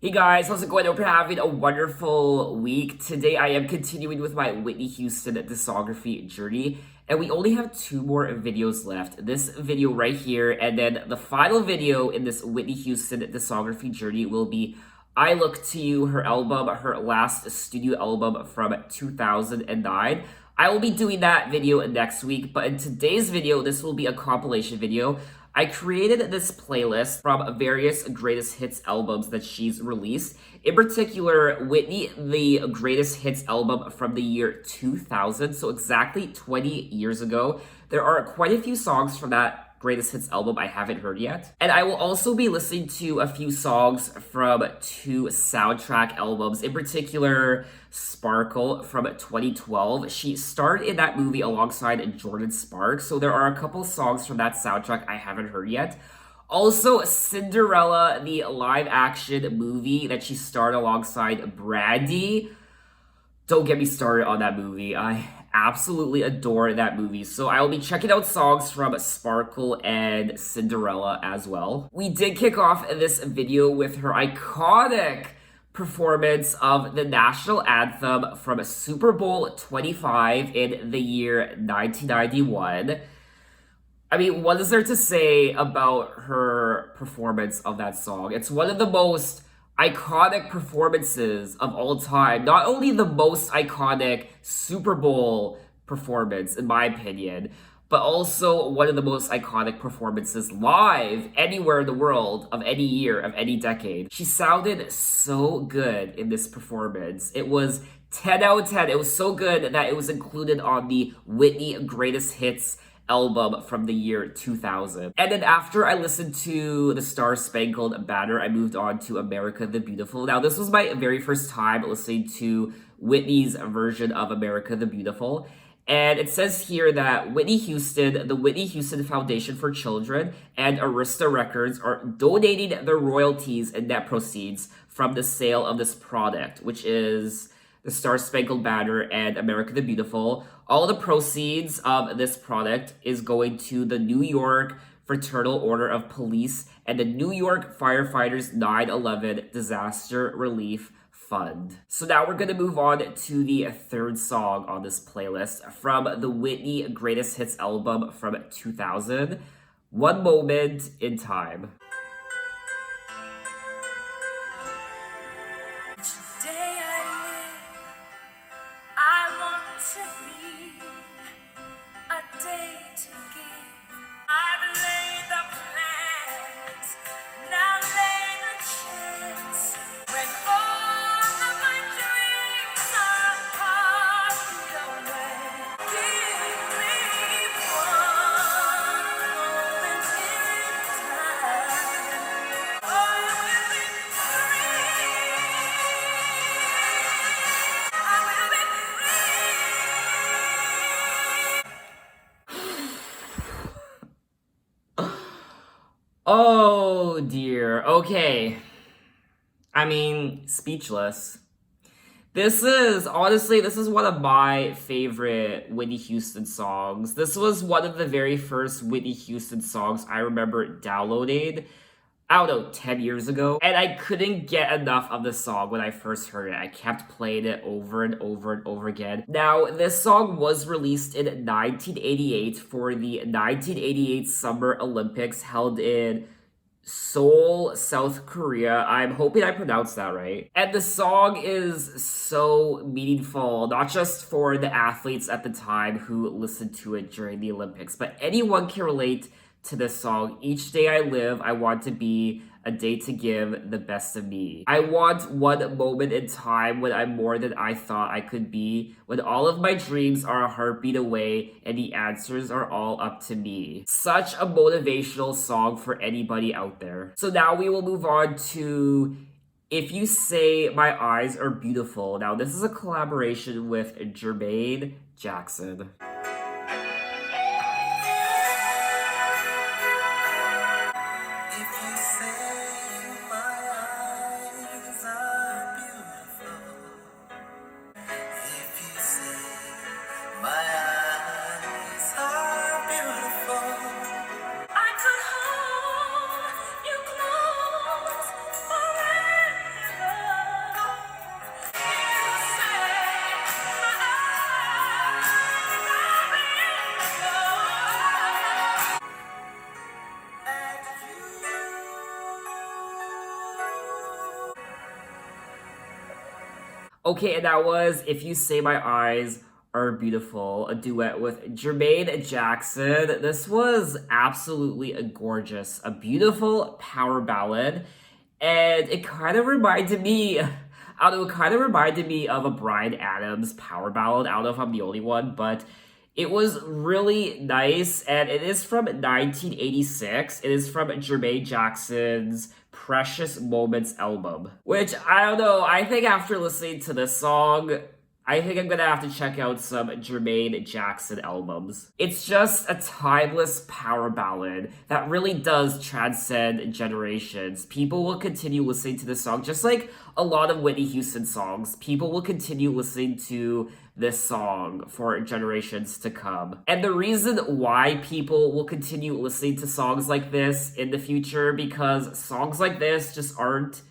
Hey guys, how's it going? I hope you're having a wonderful week. Today I am continuing with my Whitney Houston discography journey, and we only have two more videos left. This video right here, and then the final video in this Whitney Houston discography journey will be I Look to You, her album, her last studio album from 2009. I will be doing that video next week, but in today's video, this will be a compilation video. I created this playlist from various greatest hits albums that she's released. In particular, Whitney, the greatest hits album from the year 2000, so exactly 20 years ago. There are quite a few songs from that greatest hits album I haven't heard yet. And I will also be listening to a few songs from two soundtrack albums, in particular Sparkle from 2012. She starred in that movie alongside Jordan Sparks, so there are a couple songs from that soundtrack I haven't heard yet. Also, Cinderella, the live action movie that she starred alongside Brandy. Don't get me started on that movie. I absolutely adore that movie. So I will be checking out songs from Sparkle and Cinderella as well. We did kick off this video with her iconic performance of the national anthem from Super Bowl 25 in the year 1991. I mean, what is there to say about her performance of that song? It's one of the most iconic performances of all time. Not only the most iconic Super Bowl performance, in my opinion, but also one of the most iconic performances live anywhere in the world of any year, of any decade. She sounded so good in this performance. It was 10 out of 10. It was so good that it was included on the Whitney Greatest Hits album from the year 2000. And then after I listened to the Star Spangled Banner, I moved on to America the Beautiful. Now, this was my very first time listening to Whitney's version of America the Beautiful. And it says here that Whitney Houston, the Whitney Houston Foundation for Children, and Arista Records are donating the royalties and net proceeds from the sale of this product, which is the Star Spangled Banner and America the Beautiful. All the proceeds of this product is going to the New York Fraternal Order of Police and the New York Firefighters 9/11 Disaster Relief Fund. So now we're gonna move on to the third song on this playlist from the Whitney Greatest Hits album from 2000, One Moment in Time. Oh dear. Okay. I mean, speechless. This is one of my favorite Whitney Houston songs. This was one of the very first Whitney Houston songs I remember downloading, I don't know, 10 years ago. And I couldn't get enough of the song when I first heard it. I kept playing it over and over and over again. Now, this song was released in 1988 for the 1988 Summer Olympics held in Seoul, South Korea. I'm hoping I pronounced that right. And the song is so meaningful, not just for the athletes at the time who listened to it during the Olympics, but anyone can relate to this song. Each day I live, I want to be a day to give the best of me. I want one moment in time when I'm more than I thought I could be, when all of my dreams are a heartbeat away and the answers are all up to me. Such a motivational song for anybody out there. So now we will move on to If You Say My Eyes Are Beautiful. Now this is a collaboration with Jermaine Jackson. Okay, and that was If You Say My Eyes Are Beautiful, a duet with Jermaine Jackson. This was absolutely a gorgeous, a beautiful power ballad. And it kind of reminded me, I don't know, it kind of reminded me of a Bryan Adams power ballad. I don't know if I'm the only one, but it was really nice, and it is from 1986. It is from Jermaine Jackson's Precious Moments album, which I don't know. I think after listening to this song, I think I'm gonna have to check out some Jermaine Jackson albums. It's just a timeless power ballad that really does transcend generations. People will continue listening to this song, just like a lot of Whitney Houston songs. People will continue listening to this song for generations to come. And the reason why people will continue listening to songs like this in the future, because songs like this just aren't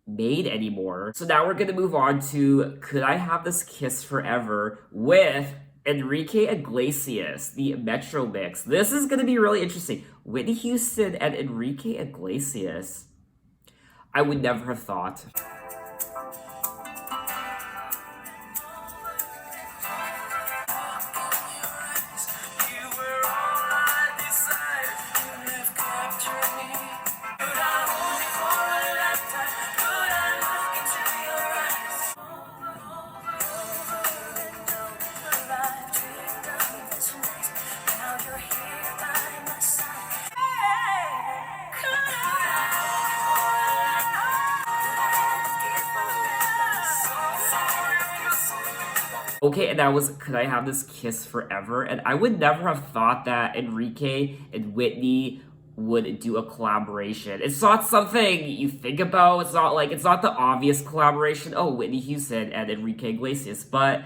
made anymore. So now we're gonna move on to Could I Have This Kiss Forever with Enrique Iglesias, the Metro Mix. This is gonna be really interesting. Whitney Houston and Enrique Iglesias. I would never have thought. Okay, and that was Could I Have This Kiss Forever? And I would never have thought that Enrique and Whitney would do a collaboration. It's not something you think about. It's not the obvious collaboration. Oh, Whitney Houston and Enrique Iglesias, but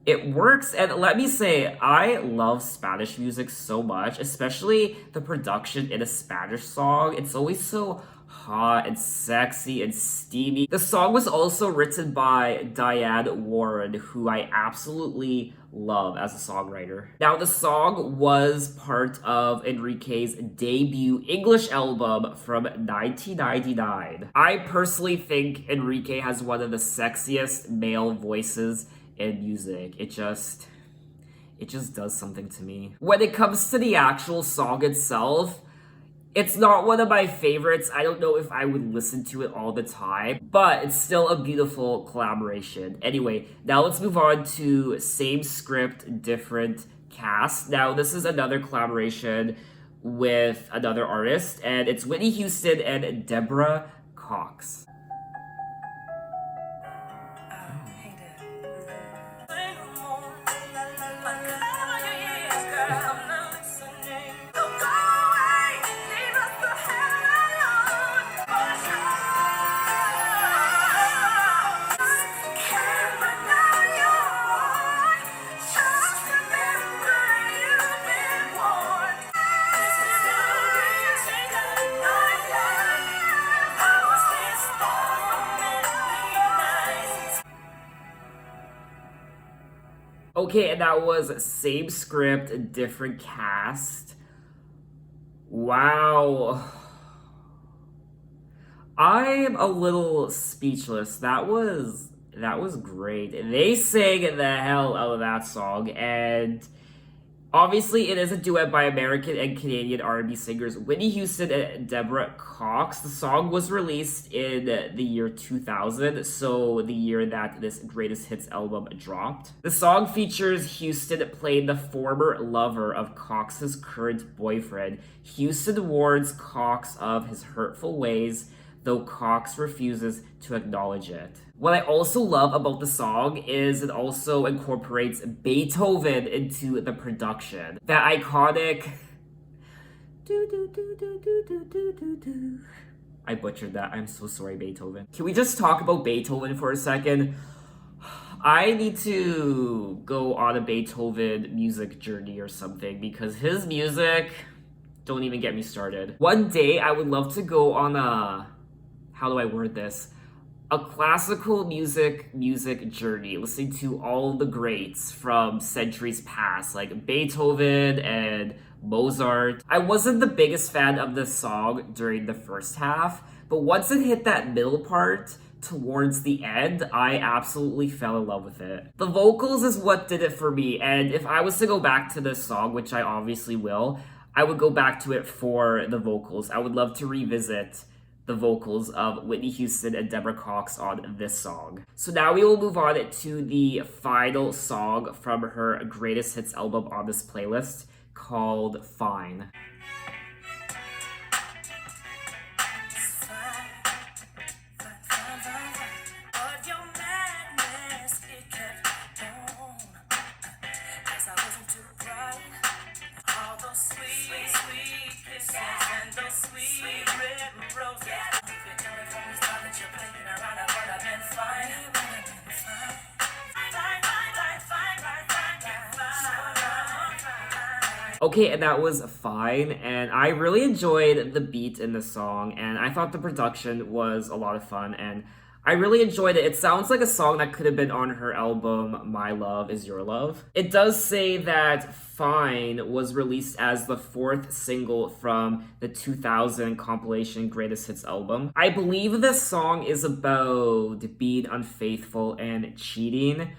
it works. And let me say, I love Spanish music so much, especially the production in a Spanish song. It's always so hot and sexy and steamy. The song was also written by Diane Warren, who I absolutely love as a songwriter. Now, the song was part of Enrique's debut English album from 1999. I personally think Enrique has one of the sexiest male voices in music. It just does something to me. When it comes to the actual song itself, it's not one of my favorites. I don't know if I would listen to it all the time, but it's still a beautiful collaboration. Anyway, now let's move on to Same Script, Different Cast. Now, this is another collaboration with another artist, and it's Whitney Houston and Deborah Cox. Okay, and that was Same Script, Different Cast. Wow. I'm a little speechless. That was great. They sang the hell out of that song, and obviously, it is a duet by American and Canadian R&B singers Whitney Houston and Deborah Cox. The song was released in the year 2000, so the year that this Greatest Hits album dropped. The song features Houston playing the former lover of Cox's current boyfriend. Houston warns Cox of his hurtful ways, though Cox refuses to acknowledge it. What I also love about the song is it also incorporates Beethoven into the production. That iconic do do do do do do do do do. I butchered that. I'm so sorry, Beethoven. Can we just talk about Beethoven for a second? I need to go on a Beethoven music journey or something, because his music, don't even get me started. One day I would love to go on a, how do I word this? A classical music journey, listening to all the greats from centuries past, like Beethoven and Mozart. I wasn't the biggest fan of the song during the first half, but once it hit that middle part, towards the end, I absolutely fell in love with it. The vocals is what did it for me, and if I was to go back to this song, which I obviously will, I would go back to it for the vocals. I would love to revisit the vocals of Whitney Houston and Deborah Cox on this song. So now we will move on to the final song from her greatest hits album on this playlist called Fine. Okay, and that was Fine, and I really enjoyed the beat in the song, and I thought the production was a lot of fun, and I really enjoyed it. It sounds like a song that could have been on her album, My Love Is Your Love. It does say that Fine was released as the fourth single from the 2000 compilation Greatest Hits album. I believe this song is about being unfaithful and cheating.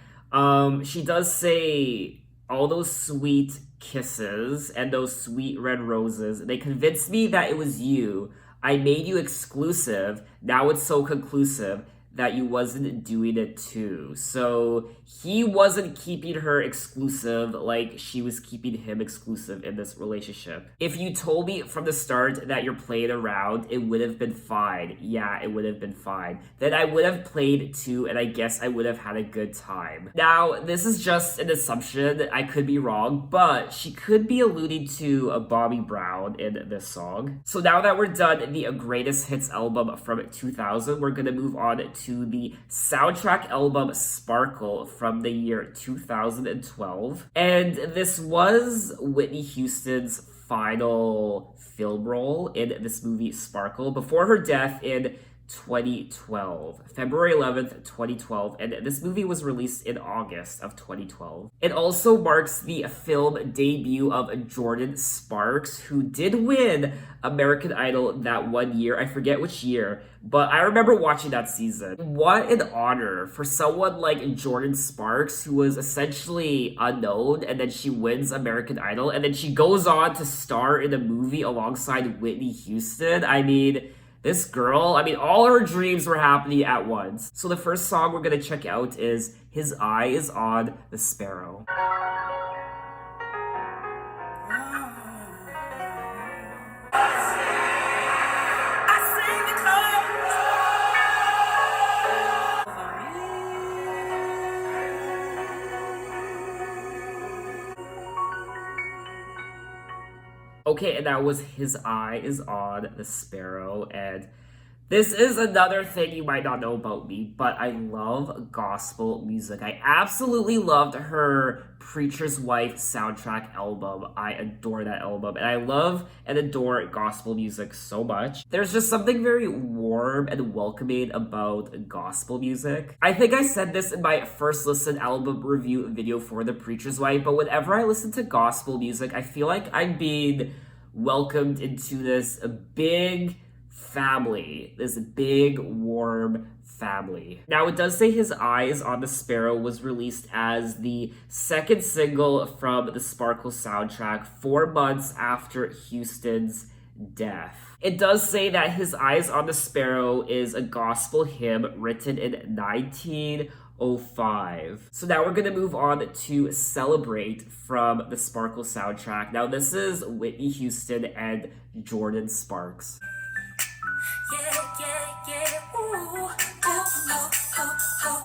She does say all those sweet kisses and those sweet red roses, they convinced me that it was you. I made you exclusive. Now it's so conclusive that you wasn't doing it too. So he wasn't keeping her exclusive like she was keeping him exclusive in this relationship. If you told me from the start that you're playing around, it would have been fine. Yeah, it would have been fine. Then I would have played too, and I guess I would have had a good time. Now, this is just an assumption. I could be wrong, but she could be alluding to a Bobby Brown in this song. So now that we're done the greatest hits album from 2000, we're gonna move on to the soundtrack album Sparkle from the year 2012. And this was Whitney Houston's final film role in this movie Sparkle before her death in 2012, February 11th, 2012, and this movie was released in August of 2012. It also marks the film debut of Jordan Sparks, who did win American Idol that one year. I forget which year, but I remember watching that season. What an honor for someone like Jordan Sparks, who was essentially unknown, and then she wins American Idol, and then she goes on to star in a movie alongside Whitney Houston. I mean, this girl, all her dreams were happening at once. So the first song we're gonna check out is His Eye Is on the Sparrow. Okay, and that was His Eye Is on the Sparrow, and this is another thing you might not know about me, but I love gospel music. I absolutely loved her Preacher's Wife soundtrack album. I adore that album, and I love and adore gospel music so much. There's just something very warm and welcoming about gospel music. I think I said this in my first listen album review video for The Preacher's Wife, but whenever I listen to gospel music, I feel like I'm being welcomed into this big family, this big warm family. Now, it does say His Eyes on the Sparrow was released as the second single from the Sparkle soundtrack 4 months after Houston's death. It does say that His Eyes on the Sparrow is a gospel hymn written in 1905. So now we're gonna move on to Celebrate from the Sparkle soundtrack. Now this is Whitney Houston and Jordan Sparks. Yeah, yeah, yeah, ooh, ooh, ooh, ooh.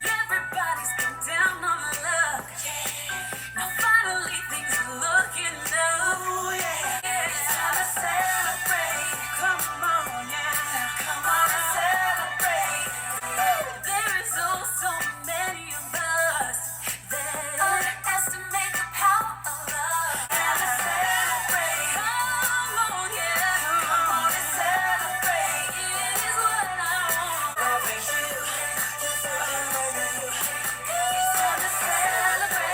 Everybody's been down on the luck. Yeah. Now finally things are looking up. Ooh, yeah. It's time to celebrate. Come on, yeah. Come on and celebrate. There is oh so many of us that underestimate the power of love. Time to celebrate. Come on, yeah. Come on and celebrate. It is what I want. Loving you. It's time to celebrate.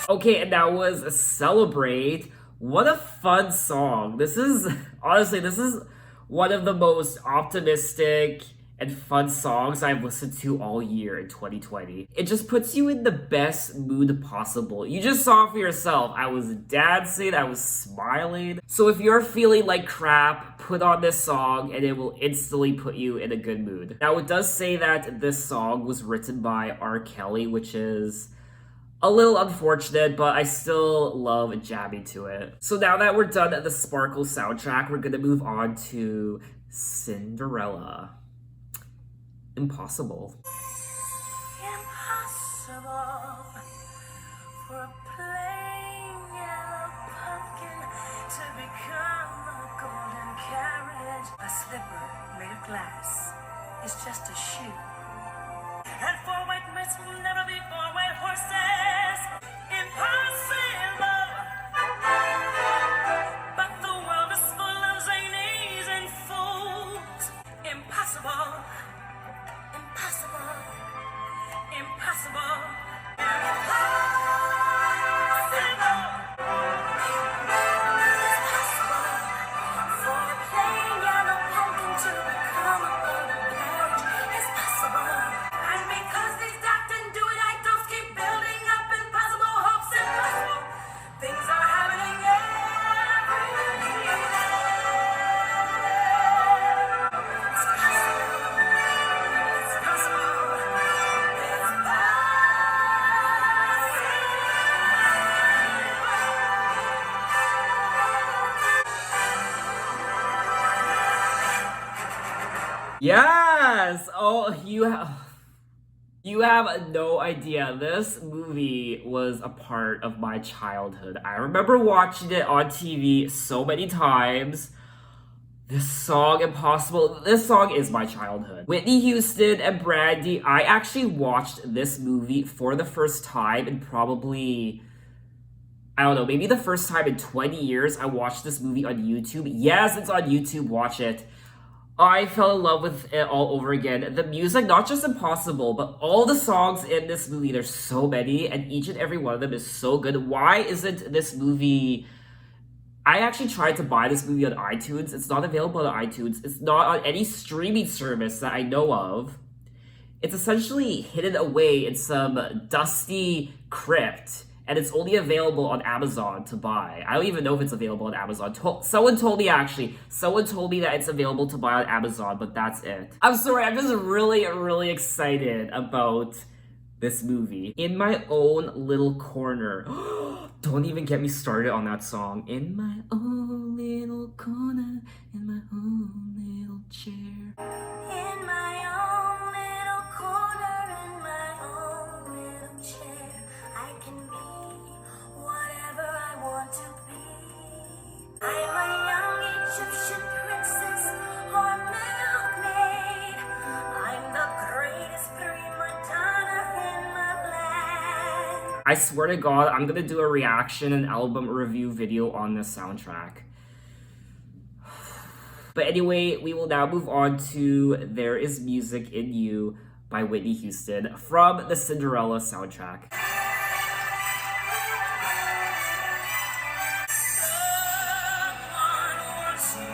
Okay, and that was Celebrate. What a fun song. This is, honestly, this is one of the most optimistic and fun songs I've listened to all year in 2020. It just puts you in the best mood possible. You just saw for yourself. I was dancing, I was smiling. So if you're feeling like crap, put on this song and it will instantly put you in a good mood. Now, it does say that this song was written by R. Kelly, which is a little unfortunate, but I still love jamming to it. So now that we're done at the Sparkle soundtrack, we're gonna move on to Cinderella. Impossible. Impossible for a plain yellow pumpkin to become a golden carriage. A slipper made of glass is just a shoe. And four white mice will never be four white horses. Impossible. But the world is full of zanies and fools. Impossible. Impossible. Impossible. Impossible. For a plain yellow pumpkin to become a golden carriage is possible. And because these doctors do it, I don't keep building up impossible hopes. Impossible. Things are happening every day. It's possible. It's possible. It's Yes! Oh, you have no idea. This movie was a part of my childhood. I remember watching it on TV so many times. This song, Impossible, this song is my childhood. Whitney Houston and Brandy, I actually watched this movie for the first time in probably, I don't know, maybe the first time in 20 years I watched this movie on YouTube. Yes, it's on YouTube, watch it. I fell in love with it all over again. The music, not just Impossible, but all the songs in this movie, there's so many, and each and every one of them is so good. Why isn't this movie... I actually tried to buy this movie on iTunes. It's not available on iTunes. It's not on any streaming service that I know of. It's essentially hidden away in some dusty crypt, and it's only available on Amazon to buy. I don't even know if it's available on Amazon. Someone told me that it's available to buy on Amazon, but that's it. I'm sorry, I'm just really, really excited about this movie. In my own little corner. Don't even get me started on that song. In my own little corner, in my own little chair. in my own little corner, in my own little chair, I can be whatever I want to be. I'm a young Egyptian princess or milkmaid. I'm the greatest prima donna in my land. I swear to God, I'm gonna do a reaction and album review video on this soundtrack. But anyway, we will now move on to There Is Music in You by Whitney Houston from the Cinderella soundtrack. Someone wants you,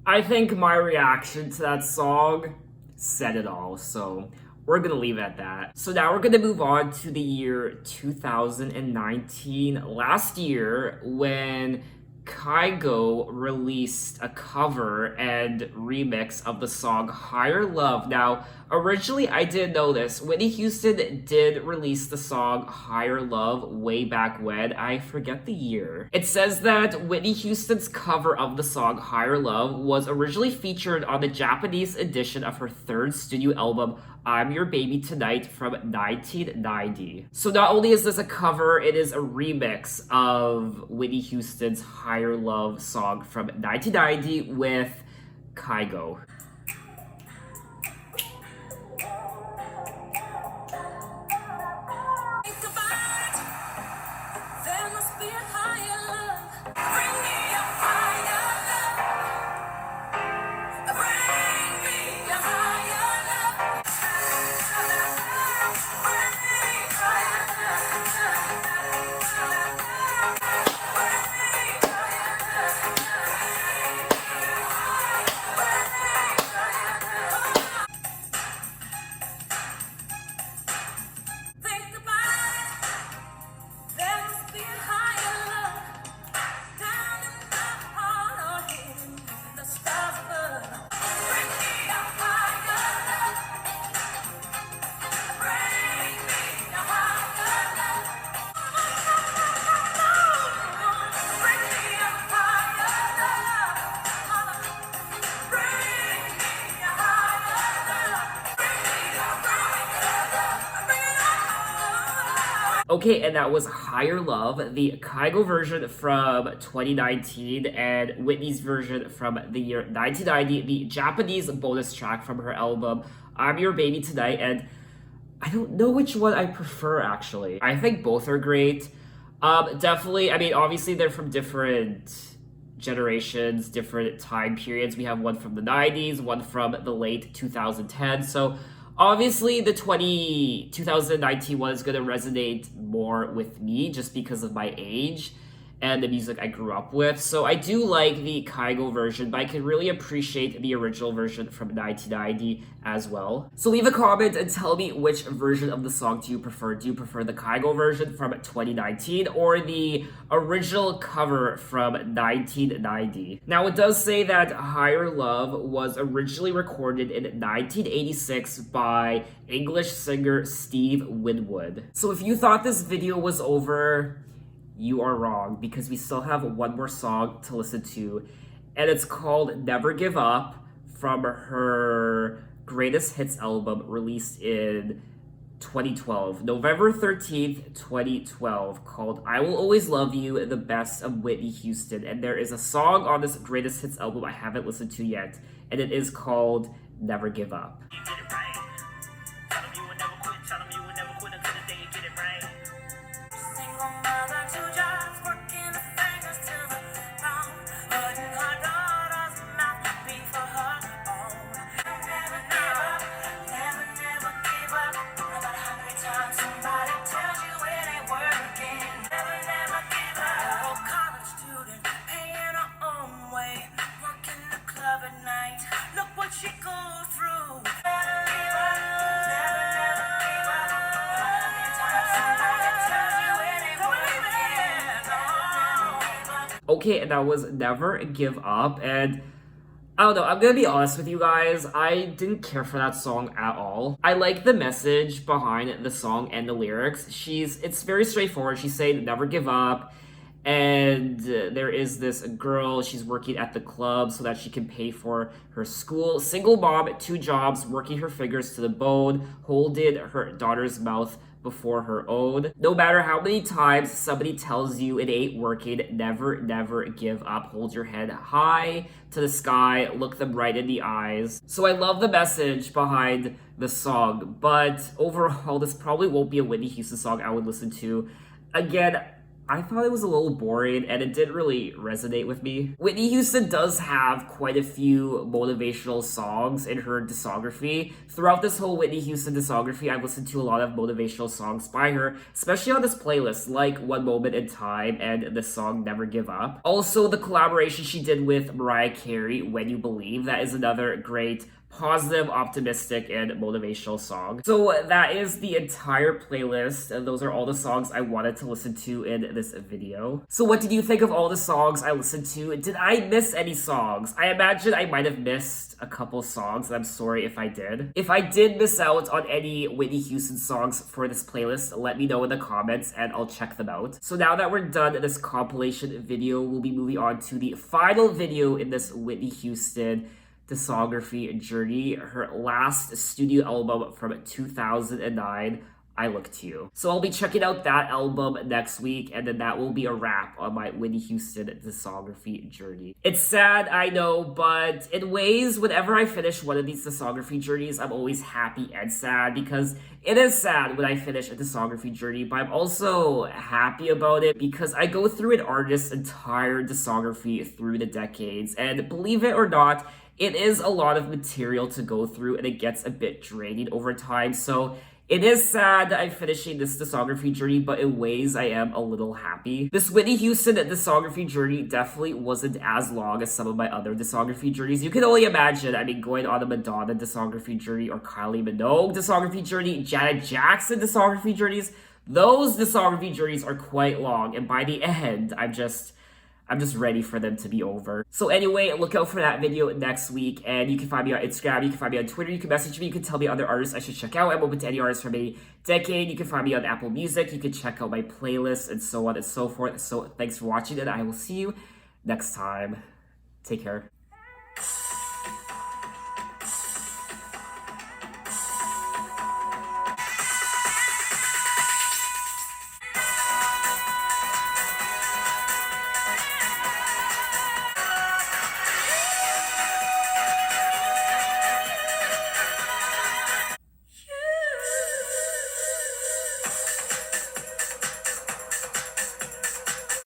I think my reaction to that song said it all, so we're gonna leave it at that. So now we're gonna move on to the year 2019. Last year, when Kygo released a cover and remix of the song Higher Love. Now, Originally, I didn't know this. Whitney Houston did release the song Higher Love way back when. I forget the year. It says that Whitney Houston's cover of the song Higher Love was originally featured on the Japanese edition of her third studio album, I'm Your Baby Tonight from 1990. So not only is this a cover, it is a remix of Whitney Houston's Higher Love song from 1990 with Kygo. Think about it. There must be a higher love. Bring me a higher love. Bring me a higher love. Bring me higher love. Think about it. There must be a higher love. Down in the heart or in the stars above. Bring me a higher love. Bring me a higher love. Bring me a higher love. Bring me a higher love. Bring me a higher love. Bring it on. Okay, and that was Higher Love, the Kygo version from 2019, and Whitney's version from the year 1990, the Japanese bonus track from her album, I'm Your Baby Tonight, and I don't know which one I prefer, actually. I think both are great. Definitely, I mean, obviously they're from different generations, different time periods. We have one from the 90s, one from the late 2010s, so obviously, the 2019 one is going to resonate more with me just because of my age and the music I grew up with. So I do like the Kygo version, but I can really appreciate the original version from 1990 as well. So leave a comment and tell me which version of the song do you prefer. Do you prefer the Kygo version from 2019 or the original cover from 1990? Now, it does say that Higher Love was originally recorded in 1986 by English singer Steve Winwood. So if you thought this video was over, you are wrong, because we still have one more song to listen to, and it's called Never Give Up from her greatest hits album released in 2012, November 13th, 2012, called I Will Always Love You, the best of Whitney Houston. And there is a song on this greatest hits album I haven't listened to yet, and it is called Never Give Up. You get it right. Tell them you will never quit. Tell them you will never quit until the day you get it right. Single mother, 2 jobs, working the fingers to the bone. Putting her daughter's mouth to be for her own. Never give up. Never, never give up. No matter how many times somebody tells you it ain't working. Never, never give up. Oh, college student, paying her own way. Working the club at night. Look what she goes through. Never give up. Never, never give up. No matter how many times somebody tells you it ain't working. Never give up. Okay, and that was Never Give Up, and I don't know, I'm gonna be honest with you guys, I didn't care for that song at all. I like the message behind the song and the lyrics. It's very straightforward. She's saying never give up, and there is this girl, she's working at the club so that she can pay for her school. Single mom, 2 jobs, working her fingers to the bone, holding her daughter's mouth before her own. No matter how many times somebody tells you it ain't working, never, never give up. Hold your head high to the sky, look them right in the eyes. So I love the message behind the song, but overall, this probably won't be a Whitney Houston song I would listen to. Again, I thought it was a little boring and it didn't really resonate with me. Whitney Houston does have quite a few motivational songs in her discography. Throughout this whole Whitney Houston discography, I've listened to a lot of motivational songs by her, especially on this playlist, like One Moment in Time and the song Never Give Up. Also, the collaboration she did with Mariah Carey, When You Believe, that is another great positive, optimistic, and motivational song. So that is the entire playlist. And those are all the songs I wanted to listen to in this video. So what did you think of all the songs I listened to? Did I miss any songs? I imagine I might have missed a couple songs, and I'm sorry if I did. If I did miss out on any Whitney Houston songs for this playlist, let me know in the comments and I'll check them out. So now that we're done this compilation video, we'll be moving on to the final video in this Whitney Houston discography journey, her last studio album from 2009, I Look to You. So I'll be checking out that album next week, and then that will be a wrap on my Whitney Houston discography journey. It's sad, I know, but in ways, whenever I finish one of these discography journeys, I'm always happy and sad, because it is sad when I finish a discography journey, but I'm also happy about it because I go through an artist's entire discography through the decades, and believe it or not, it is a lot of material to go through, and it gets a bit draining over time. So it is sad that I'm finishing this discography journey, but in ways I am a little happy. This Whitney Houston discography journey definitely wasn't as long as some of my other discography journeys. You can only imagine, I mean, going on a Madonna discography journey or Kylie Minogue discography journey, Janet Jackson discography journeys. Those discography journeys are quite long, and by the end, I'm just ready for them to be over. So anyway, look out for that video next week, and you can find me on Instagram, you can find me on Twitter, you can message me, you can tell me other artists I should check out. I'm open to any artists from a decade. You can find me on Apple Music, you can check out my playlists, and so on and so forth. So thanks for watching, and I will see you next time. Take care.